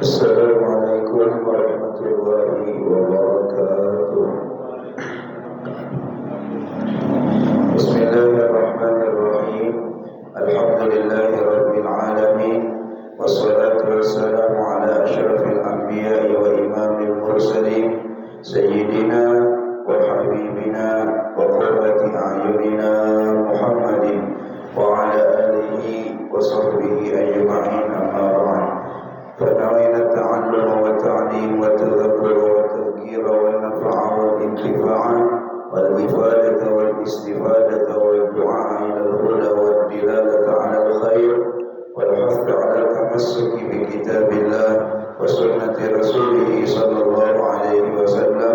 Assalamualaikum warahmatullahi wabarakatuh. Bismillahirrahmanirrahim. Alhamdulillahi rabbil alamin. Wassalatu wassalamu ala asyrafil anbiya'i wa imamil mursalin Sayyidina wa habibina wa qurrati a'yunina Muhammadin wa ala alihi wa sahbihi ajma'in, amma ba'd. فنوينا التعلم والتعليم والتذكر والتذكير والنفع والانتفاع والإفادة والاستفادة والدعاء إلى الهدى والدلالة على الخير والحث على التمسك بكتاب الله وسنة رسوله صلى الله عليه وسلم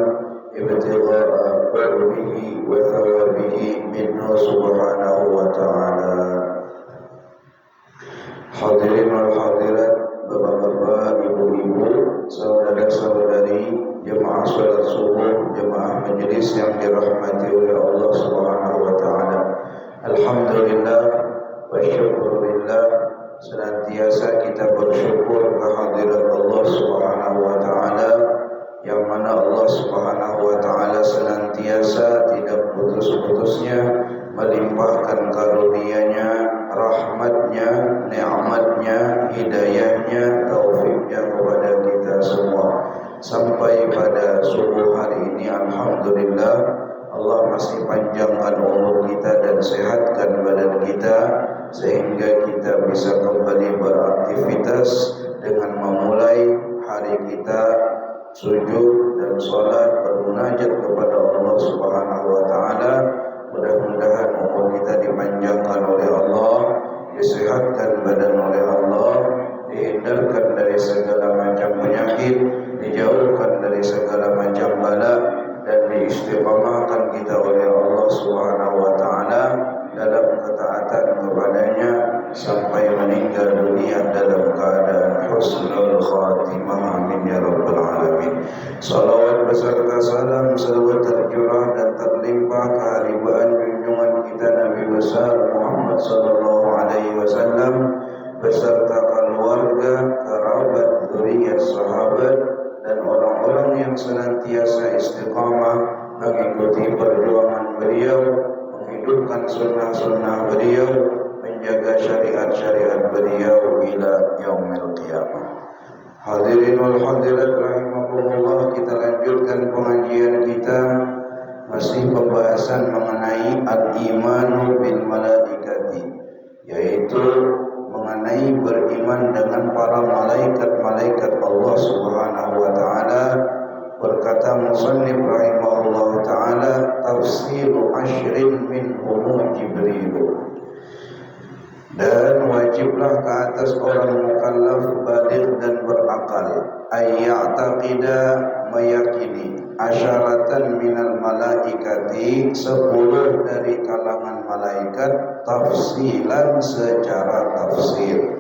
ابتغاء قربه وثوابه منه سبحانه وتعالى. Hadirin wal hadirat, bapak-bapak, ibu-ibu, saudara-saudari, jemaah salat subuh, jemaah majelis yang dirahmati oleh Allah Subhanahu wa taala. Alhamdulillah wa syukurillah, senantiasa kita bersyukur kehadirat Allah Subhanahu wa taala, yang mana Allah Subhanahu wa taala senantiasa tidak putus-putusnya melimpahkan karunia-Nya, rahmat-Nya, nikmat-Nya, hidayah-Nya, taufiknya kepada kita semua. Sampai pada subuh hari ini, alhamdulillah, Allah masih panjangkan umur kita dan sehatkan badan kita, sehingga kita bisa kembali beraktivitas dengan memulai hari kita sujud dan salat bermunajat kepada Allah Subhanahu wa taala. Mudah-mudahan umur kita dipanjangkan oleh Allah, disehatkan badan oleh Allah, dihindarkan dari segala macam penyakit, dijauhkan dari segala macam bala, dan diistiqamahkan kita oleh Allah Subhanahu wa taala dalam ketaatan kepadanya sampai meninggal dunia dalam keadaan husnul khatimah. Amin ya rabbal alamin. Salawat beserta salam selalu tercurah dan terlimpah keharibaan junjungan kita Nabi besar Muhammad sallallahu alaihi wasallam beserta keluarga, kerabat, zuriat, sahabat, dan orang-orang yang senantiasa istiqamah mengikuti perjuangan beliau, menghidupkan sunnah-sunnah beliau, menjaga syariat-syariat beliau ila yaumil qiyamah. Hadirin wal hadirat rahimakumullah, kita lanjutkan pengajian kita, masih pembahasan mengenai al-imanu bil malaikati, yaitu mengenai beriman dengan para malaikat-malaikat Allah Subhanahu wa taala. Berkata musannif rahimahullah taala, tafsiru asyrin minhum Jibril. Dan wajiblah ke atas orang mukallaf baligh dan berakal ayya'taqida, meyakini asyaratan minal malaikati, 10 dari kalangan malaikat, tafsilan secara tafsir,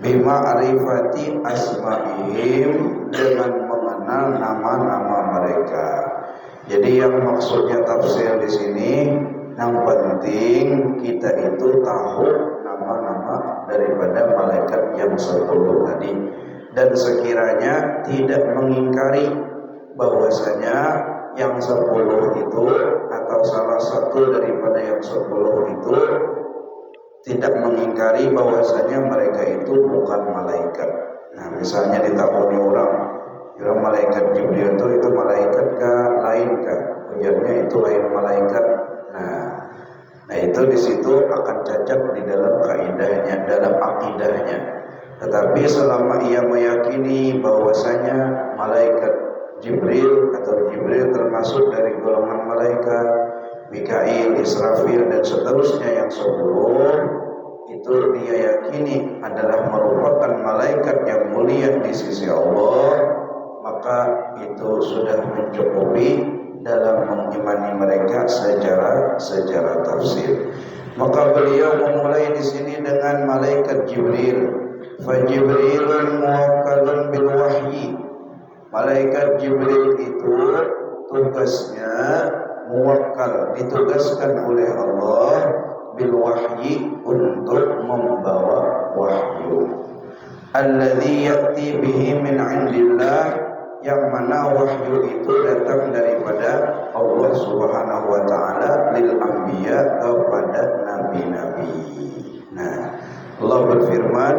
bima'rifati asma'ihim, dengan mengenal nama-nama mereka. Jadi yang maksudnya tafsir di sini, yang penting kita itu tahu nama-nama daripada malaikat yang 10 tadi, dan sekiranya tidak mengingkari bahwasanya yang 10 itu atau salah satu daripada yang 10 itu tidak mengingkari bahwasanya mereka itu bukan malaikat. Nah, misalnya ditakoni orang, kira malaikat Jibril itu malaikat kah, lain kah? Ujarnya itu lain malaikat. Nah itu di situ akan cacat di dalam kaidahnya, dalam akidahnya. Tetapi selama ia meyakini bahwasanya malaikat Jibril atau Jibril termasuk dari golongan malaikat, Mikail, Israfil, dan seterusnya yang 10, itu dia yakini adalah merupakan malaikat yang mulia di sisi Allah, maka itu sudah mencukupi dalam mengimani mereka secara tafsir. Maka beliau memulai di sini dengan malaikat Jibril. Fa Jibrilun muwakkalun bil wahyi. Malaikat Jibril itu tugasnya muwakkal, ditugaskan oleh Allah bil wahyi, untuk membawa wahyu. alladzi ya'ti bihi min 'indillah, yang mana wahyu itu datang daripada Allah Subhanahu wa taala lil anbiya, kepada nabi-nabi. Nah, Allah berfirman,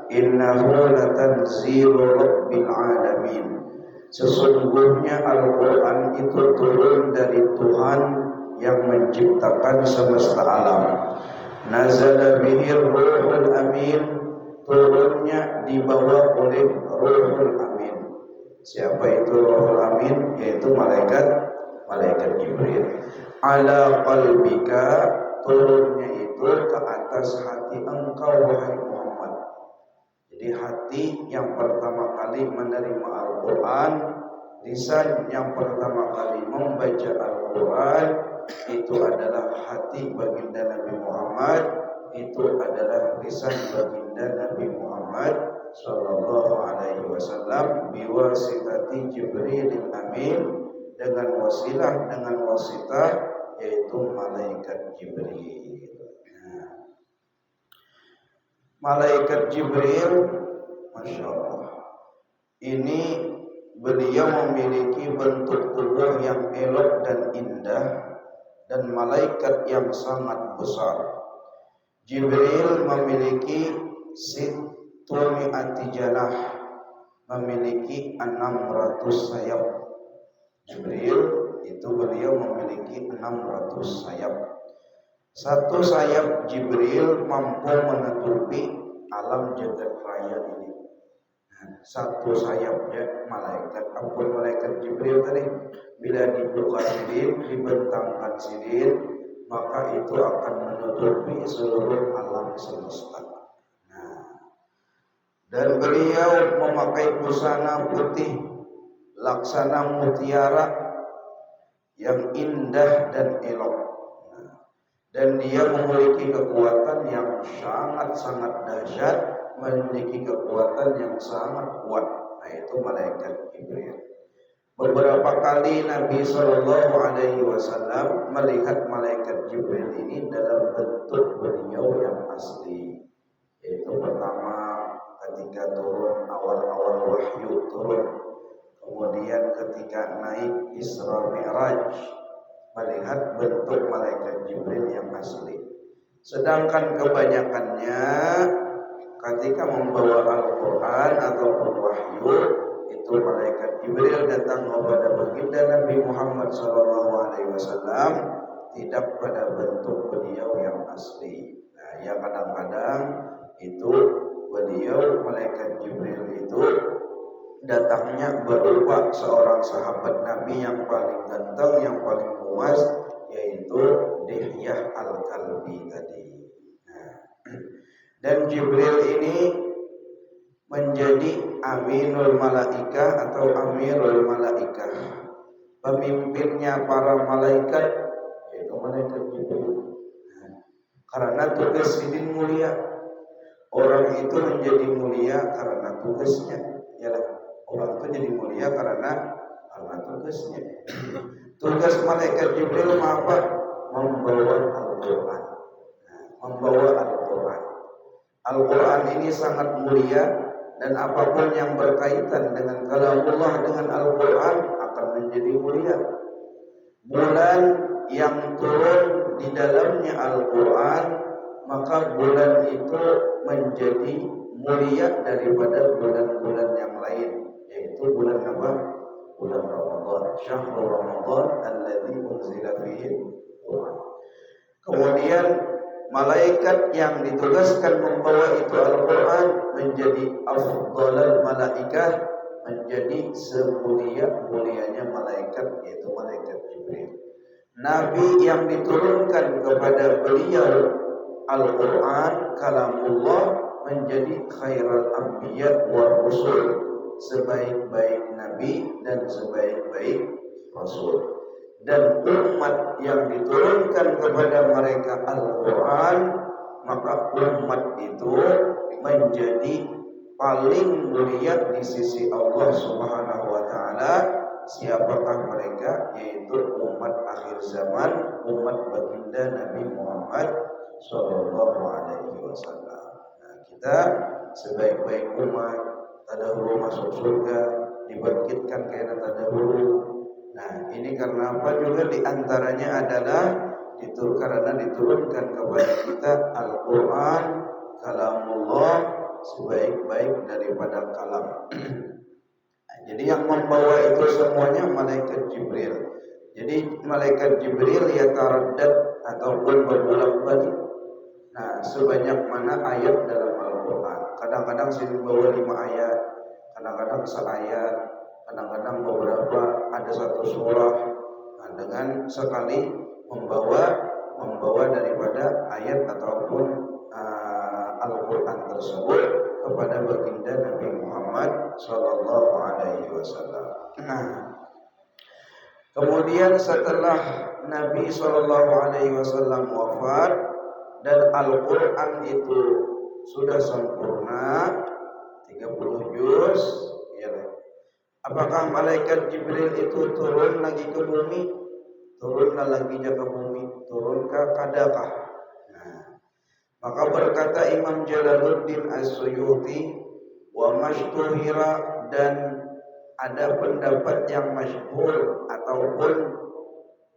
innahu latanzilu rabbil alamin. Sesungguhnya Al-Qur'an itu turun dari Tuhan yang menciptakan semesta alam. Nazala bihi ruhul amin, turunnya dibawa oleh Ruhul Amin. Siapa itu Ruhul Amin? Yaitu malaikat Jibril. Ala qalbika, turunnya itu ke atas hati engkau wahai Muhammad. Jadi hati yang pertama kali menerima Al-Quran, lisan yang pertama kali membaca Al-Quran, itu adalah hati baginda Nabi Muhammad, itu adalah lisan baginda Nabi Muhammad sallallahu alaihi wasallam, biwasitati Jibrilil Amin, dengan wasitah yaitu malaikat Jibril. Malaikat Jibril, Masya Allah, ini beliau memiliki bentuk tubuh yang elok dan indah, dan malaikat yang sangat besar. Jibril memiliki situmi'ati janah, memiliki 600 sayap. Jibril itu beliau memiliki 600 sayap. Satu sayap Jibril mampu menutupi alam jagat raya ini. Satu sayapnya malaikat Jibril tadi, bila dibuka sidin, dibentangkan sidin, maka itu akan menutupi seluruh alam semesta. Dan beliau memakai busana putih laksana mutiara yang indah dan elok. Dan dia memiliki kekuatan yang sangat-sangat dahsyat, memiliki kekuatan yang sangat kuat, yaitu malaikat Jibril. Beberapa kali Nabi Shallallahu Alaihi Wasallam melihat malaikat Jibril ini dalam bentuk beliau yang asli. Yaitu pertama ketika turun, awal-awal wahyu turun, kemudian ketika naik Isra Mi'raj, melihat bentuk malaikat Jibril yang asli. Sedangkan kebanyakannya ketika membawa Al-Quran ataupun wahyu, itu malaikat Jibril datang kepada baginda Nabi Muhammad SAW tidak pada bentuk beliau yang asli. Nah, yang kadang-kadang itu beliau malaikat Jibril itu datangnya berupa seorang sahabat Nabi yang paling ganteng, yang paling luas, yaitu Dihyah Al-Kalbi tadi. Dan Jibril ini menjadi Aminul Malaikah atau Amirul Malaikah, pemimpinnya para malaikat, yaitu malaikat Jibril. Karena tugas ini mulia, orang itu menjadi mulia karena tugasnya. Yalah, orang itu jadi mulia karena tugasnya. Tugas malaikat Jibril apa? Membawa Al-Quran. Membawa Al-Quran. Al-Quran ini sangat mulia, dan apapun yang berkaitan dengan kalamullah, dengan Al-Quran, akan menjadi mulia. Bulan yang turun di dalamnya Al-Quran, maka bulan itu menjadi mulia daripada bulan-bulan yang lain, yaitu bulan apa? Bulan Ramadan. Syahrul Ramadan alladzi unzila fihi Al-Quran. Kemudian malaikat yang ditugaskan membawa itu Al-Quran menjadi afdalul malaikah, menjadi semulia-mulianya malaikat, yaitu malaikat Jibril. Nabi yang diturunkan kepada beliau Al-Quran kalamullah menjadi khairul anbiya wa rusul, sebaik-baik nabi dan sebaik-baik rasul. Dan umat yang diturunkan kepada mereka Al-Quran, maka umat itu menjadi paling mulia di sisi Allah Subhanahu wa taala. Siapakah mereka? Yaitu umat akhir zaman, umat baginda Nabi Muhammad sallallahu alaihi wasallam. Nah, kita sebaik-baik umat tadahulu masuk surga, dibangkitkan karena tadahulu. Nah, ini karena apa juga diantaranya adalah karena diturunkan kepada kita Al-Quran kalamullah sebaik-baik daripada kalam. Nah, jadi yang membawa itu semuanya malaikat Jibril. Jadi malaikat Jibril ya taraddad ataupun berbolak-balik. Nah, sebanyak mana ayat dalam Al-Quran. Kadang-kadang sini bawa 5 ayat, kadang-kadang seayat, kadang-kadang beberapa ada satu surah. Nah, dengan sekali membawa daripada ayat ataupun Al-Quran tersebut kepada baginda Nabi Muhammad sallallahu alaihi wasallam. Nah, kemudian setelah Nabi sallallahu alaihi wasallam wafat dan Al-Quran itu sudah sempurna 30 juz, ya. Apakah malaikat Jibril itu turun lagi ke bumi? Turunlah lagi ke bumi, turun ke kadakah? Nah, maka berkata Imam Jalaluddin As-Suyuti, wa mashtuhira, dan ada pendapat yang masyhur ataupun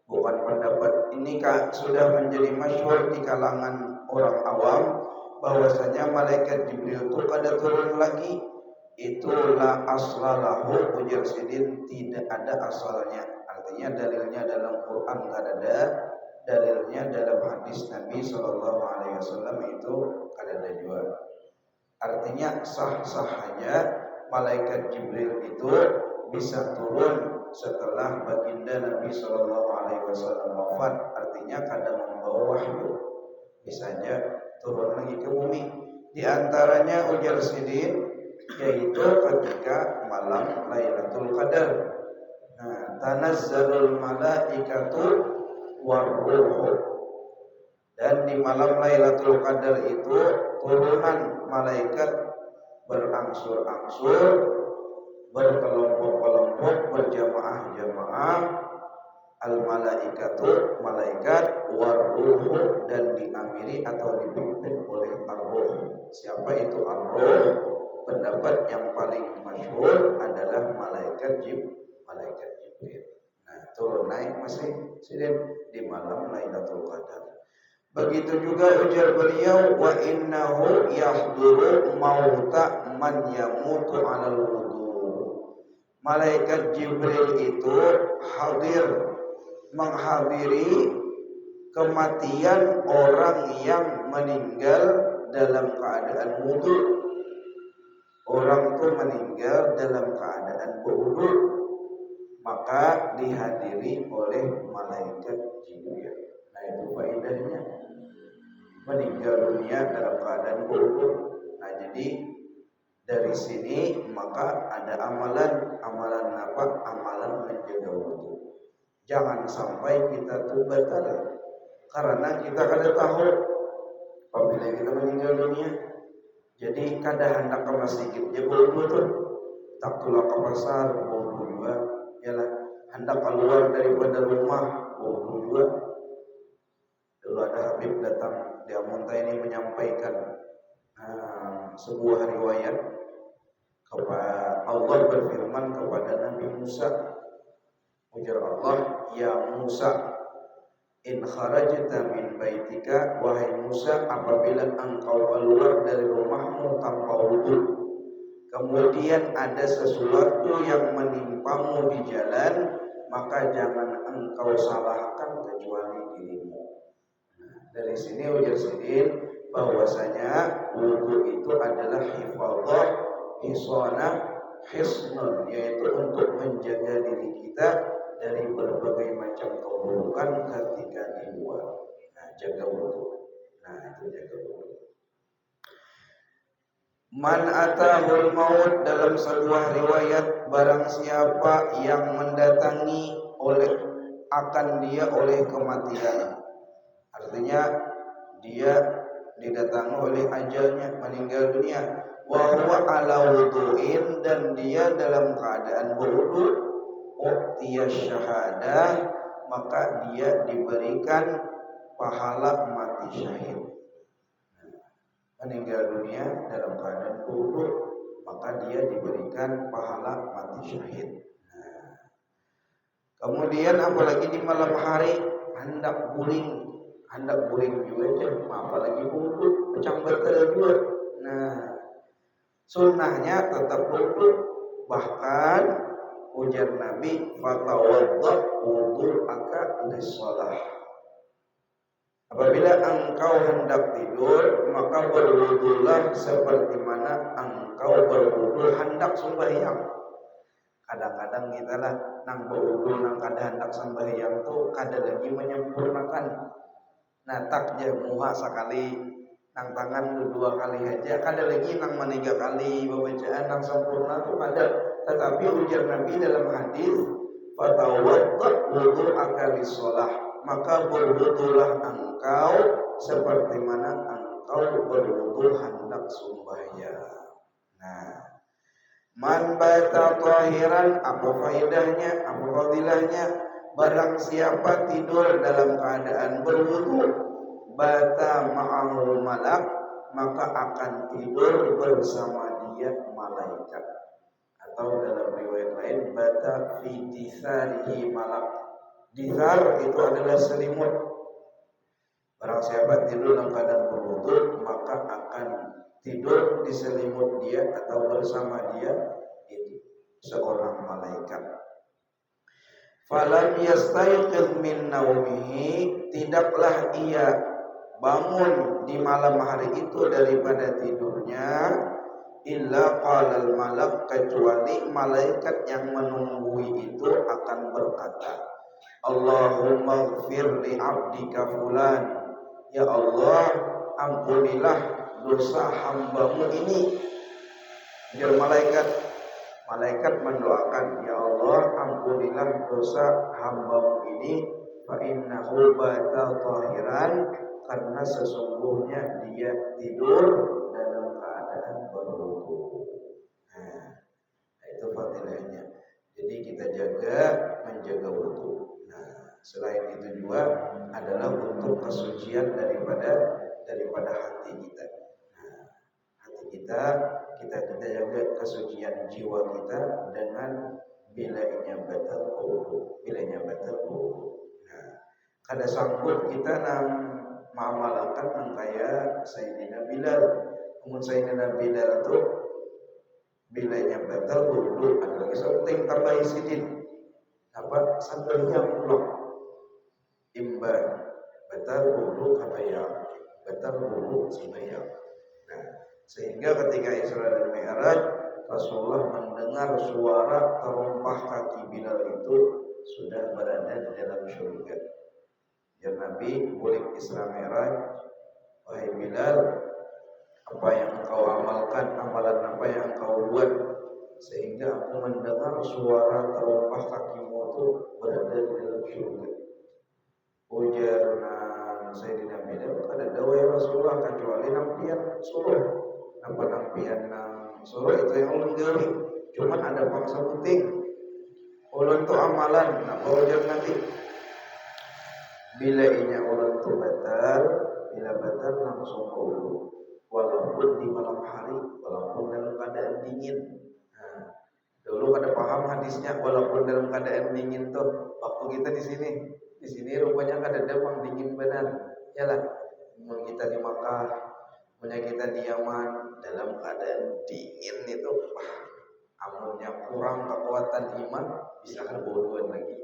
bukan pendapat ini sudah menjadi masyhur di kalangan orang awam bahwasanya malaikat Jibril itu kada turun lagi. Itulah aslalahu, ujar Sidin, tidak ada asalnya. Artinya dalilnya dalam Quran tidak ada, dalilnya dalam hadis Nabi Shallallahu Alaihi Wasallam itu tidak ada juga. Artinya sah-sah saja malaikat Jibril itu bisa turun setelah baginda Nabi Shallallahu Alaihi Wasallam wafat. Artinya kadang membawa wahyu, bisanya turun lagi ke bumi. Di antaranya ujar Sidin, yaitu ketika malam Lailatul Qadar. Nah, tanazzalul malaikatu warruhu, dan di malam Lailatul Qadar itu turunan malaikat berangsur-angsur, berkelompok-kelompok, berjamaah-jamaah. Al-malaikatu, malaikat, warruhu, dan diamiri atau dipimpin oleh ar-ruh. Siapa itu ar-ruh? Pendapat yang paling masyhur adalah malaikat Jibril. Nah, turun naik masih sidin di malam Lailatul Qadar. Begitu juga ujar beliau, wa innahu yahduru mauta man yamutu 'alal wudu. Malaikat Jibril itu hadir, menghadiri kematian orang yang meninggal dalam keadaan wudu. Orang itu meninggal dalam keadaan berwudu, maka dihadiri oleh malaikat Jibril. Nah, itu faedahnya meninggal dunia dalam keadaan berwudu. Nah, jadi dari sini maka ada amalan apa? Amalan menjaga wudu. Jangan sampai kita tuh batal karena kita kada tahu apabila kita meninggal dunia. Jadi kada hendak ke masjid ya wudu tuh, tak tulah ke pasar wudu juga, yalah hendak keluar daripada rumah wudu juga. Dulu ada Habib datang di Amunta ini menyampaikan sebuah riwayat kepada Allah berfirman kepada Nabi Musa, ujar Allah, ya Musa, in kharajta min baitika, wahai Musa, apabila engkau keluar dari rumahmu tanpa wudu, kemudian ada sesuatu yang menimpamu di jalan, maka jangan engkau salahkan kecuali dirimu. Nah, dari sini ujar Sidin bahwasanya wudu itu adalah hifadzah, hisnun, yaitu untuk menjaga diri kita dari berbagai macam keburukan ketika di luar. Nah, jaga wudu. Nah, itu jaga wudu. Man atahul maut, dalam sebuah riwayat, barang siapa yang mendatangi akan dia oleh kematian. Artinya dia didatangi oleh ajalnya, meninggal dunia. Wa huwa ala wudu'in, dan dia dalam keadaan berwudu, u'tiya syahadah, maka dia diberikan pahala mati syahid. meninggal dunia dalam keadaan berwudu, maka dia diberikan pahala mati syahid. Nah, kemudian apalagi di malam hari hendak guring juga aja, apalagi wudu pecah batal juga. Nah, sunnahnya tetap wudu, bahkan ujar Nabi fatawadda wudu'aka lis-shalah. Apabila engkau hendak tidur, maka berwudulah seperti mana engkau berwudu hendak sembahyang. Kadang-kadang kita lah nang berwudu nang kada hendak sembahyang tu kada lagi menyempurnakan. Nah takja muha sekali, nang tangan dua kali aja, kada lagi nang maniga kali bacaan nang sempurna tu kada. Tetapi ujar Nabi dalam hadis fatawadda wudu'aka lis-shalah, maka berwudulah engkau seperti mana engkau berwudu hendak sembahyang. Nah, man bata tahiran, apa faedahnya, apa fadilahnya? Barang siapa tidur dalam keadaan berwudu, bata ma'ahu malak, maka akan tidur bersama dia malaikat. Atau dalam riwayat lain bata fi disarihi malak. Dizar itu adalah selimut. Barang siapa tidur dalam keadaan berwudu, maka akan tidur di selimut dia atau bersama dia itu seorang malaikat. Falam yastayqiz min naumihi, tidaklah ia bangun di malam hari itu daripada tidurnya, illa qalal malak, kecuali malaikat yang menunggui itu akan berkata, Allahumma ighfir li 'abdika fulan, ya Allah ampunilah dosa hambamu ini. Biar malaikat mendoakan, ya Allah ampunilah dosa hambamu ini, fa innahu bata tahiran, karena sesungguhnya dia tidur dalam keadaan berwudu. Nah, itu fadilahnya. Jadi kita menjaga wudu. Nah, selain itu juga adalah untuk kesucian daripada hati kita. Nah, hati kita jaga kesucian jiwa kita dengan bilanya batal wudu. Nah, kada sanggup kita nang mengamalkan nang kaya Sayyidina Bilal. Namun Sayyidina Bilal itu bilanya batal wudu, ada lagi penting tambah sidin. Apa sambalnya pulang imban batal wudu kabayang, batal wudu sembahyang. Nah, sehingga ketika Isra dan Mi'raj Rasulullah mendengar suara terompah kaki Bilal itu sudah berada di dalam syurga. Ya Nabi boleh Isra Mi'raj, wahai Bilal, apa yang engkau amalkan, amalan apa yang engkau buat sehingga aku mendengar suara terompah kakimu itu berada di dalam syurga. Ujarna Sayyidina Bilal, kada dawa ya Rasulullah kecuali nampian suruh. Napa nampian nang suruh itu yang ulun gawe. Cuman ada paksa penting. Ulun tu amalan, napa ujar nanti. Bila inya ulun tu batal, bila batal langsung wudu. Walaupun di malam hari, walaupun dalam keadaan dingin. Nah, dulu kada paham hadisnya walaupun dalam keadaan dingin tuh. Waktu kita di sini rupanya kada ada yang dingin benar. Yalah, mun kita di Makkah, punya kita di Yaman dalam keadaan dingin itu, amunnya kurang kekuatan iman bisa kan bodohan lagi.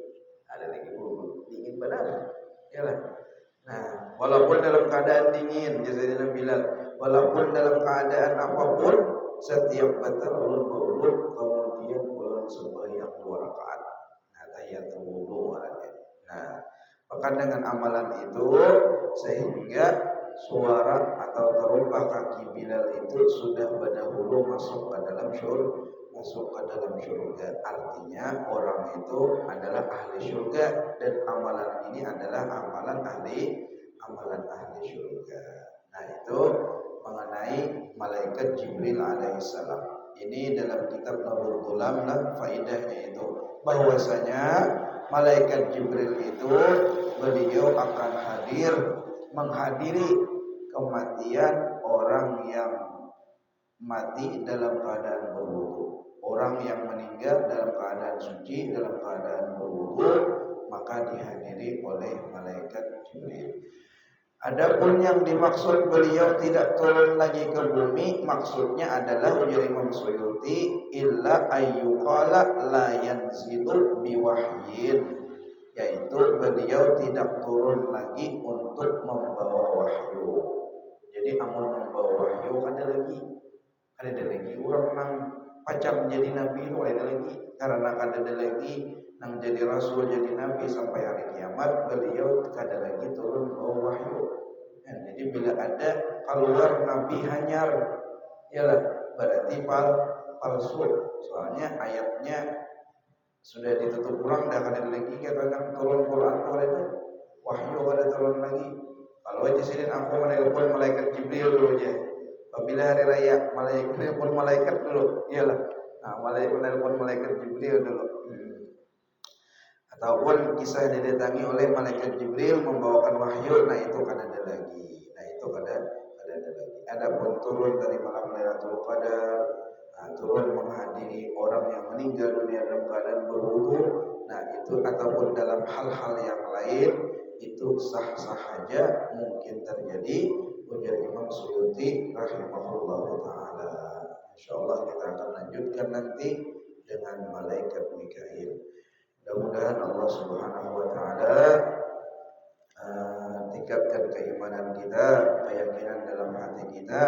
Ada lagi bodoh dingin benar. Yalah. Nah, walaupun dalam keadaan dingin, Sayyidina Bilal, walaupun dalam keadaan apapun, setiap batal ulun berwudu, kemudian ulun sembahyang 2 rakaat. Nah, tahiyatul wudu artinya. Nah, maka dengan amalan itu sehingga suara atau terompah kaki Bilal itu sudah berdahulu masuk ke dalam surga. Artinya orang itu adalah ahli surga dan amalan ini adalah amalan ahli surga. Nah, itu mengenai malaikat Jibril alaihissalam. Ini dalam kitab Nurul Ghulam lah faedahnya itu bahwasanya malaikat Jibril itu beliau akan menghadiri kematian orang orang yang mati dalam keadaan berwudu, orang yang meninggal dalam keadaan suci, dalam keadaan berwudu, maka dihadiri oleh malaikat Jibril. Adapun yang dimaksud beliau tidak turun lagi ke bumi, maksudnya adalah ujar Imam Suyuti, illa ayyuqala la yanzilu biwahyin, yaitu beliau tidak turun lagi untuk membawa wahyu. Jadi amun membawa wahyu ada lagi orang nang pacam jadi nabi itu ada lagi, karena ada lagi nang jadi rasul jadi nabi sampai hari kiamat, beliau ada lagi turun bawa wahyu. Jadi bila ada keluar nabi hanyar, ialah berarti palsu. Soalnya ayatnya sudah ditutup ulang, dah ada lagi katakan turun Quran itu wahyu ada turun lagi. Kalau aja sini aku menelpon malaikat Jibril dulu aja. Apabila hari raya malaikat menelpon malaikat dulu, iyalah. Nah, menelpon malaikat Jibril dulu. Ataupun kisah didatangi oleh malaikat Jibril membawakan wahyu, nah itu kan ada lagi. Nah itu ada lagi. Adapun turun dari malam Lailatul Qadar, turun menghadiri orang yang meninggal dunia dalam keadaan berwudu, nah itu ataupun dalam hal-hal yang lain itu sah-sah saja mungkin terjadi. Ujar Imam Suyuti rahimahullahu taala. Insyaallah kita akan lanjutkan nanti dengan malaikat Mikail. Mudah-mudahan Allah Subhanahu wa taala tingkatkan keimanan kita, keyakinan dalam hati kita,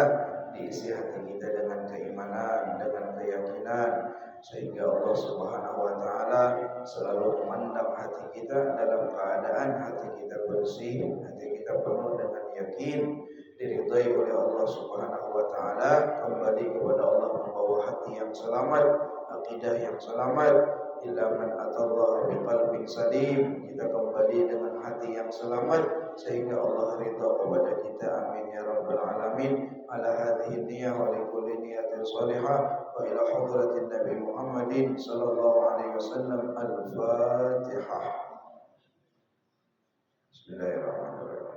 diisi hati kita dengan keimanan, dengan keyakinan, sehingga Allah Subhanahu wa taala selalu memandang hati kita dalam keadaan hati kita bersih, hati kita penuh dengan yakin, diridhai oleh Allah Subhanahu wa taala, kembali kepada Allah membawa hati yang selamat, akidah yang selamat. Illa man atallaha biqalbin salim, kita kembali dengan hati yang selamat sehingga Allah ridha kepada kita. Amin ya rabbal alamin. Ala hadhihi niyyah wa li kulli niyatin salihah wa ila hadratin Nabi Muhammadin sallallahu alaihi wasallam. Al-Fatihah. Bismillahirrahmanirrahim.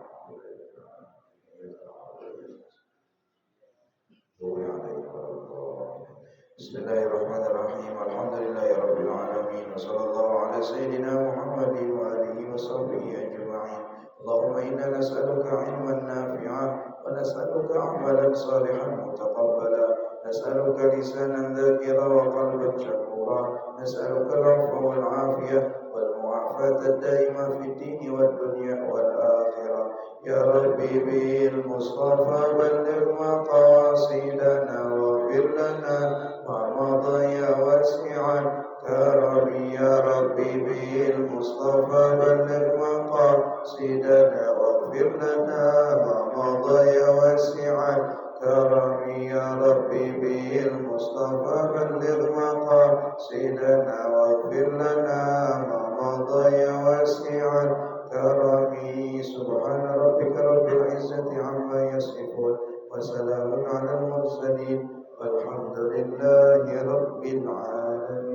Bismillahirrahmanirrahim. Alhamdulillahirabbil alamin. Wassallallahu ala sayyidina Muhammadin wa alihi washabbihi ajma'in. Allahumma inna nas'aluka 'ilman nafi'an wa nas'aluka 'amalan salihan mutaqabbala. Nas'aluka lisanan dzakira wa qalban shakura. Nas'aluka al-'afwa wal 'afiyah wal mu'afata ad-daimah fid din wad dunya wal akhirah. Ya Rabbi bil Mustafa balligh maqasidana wa fir lana ma madaya wasi'an karami. Ya Rabbi bil Mustafa balligh maqasidana wa fir lana ma madaya wasi'an karami. Ya Rabbi bil Mustafa balligh maqasidana wa fir lana ma madaya wasi'an karami. Subhana rabbika rabbil izzati amma yasifun wa salamun alal mursalin walhamdulillahi rabbil alamin.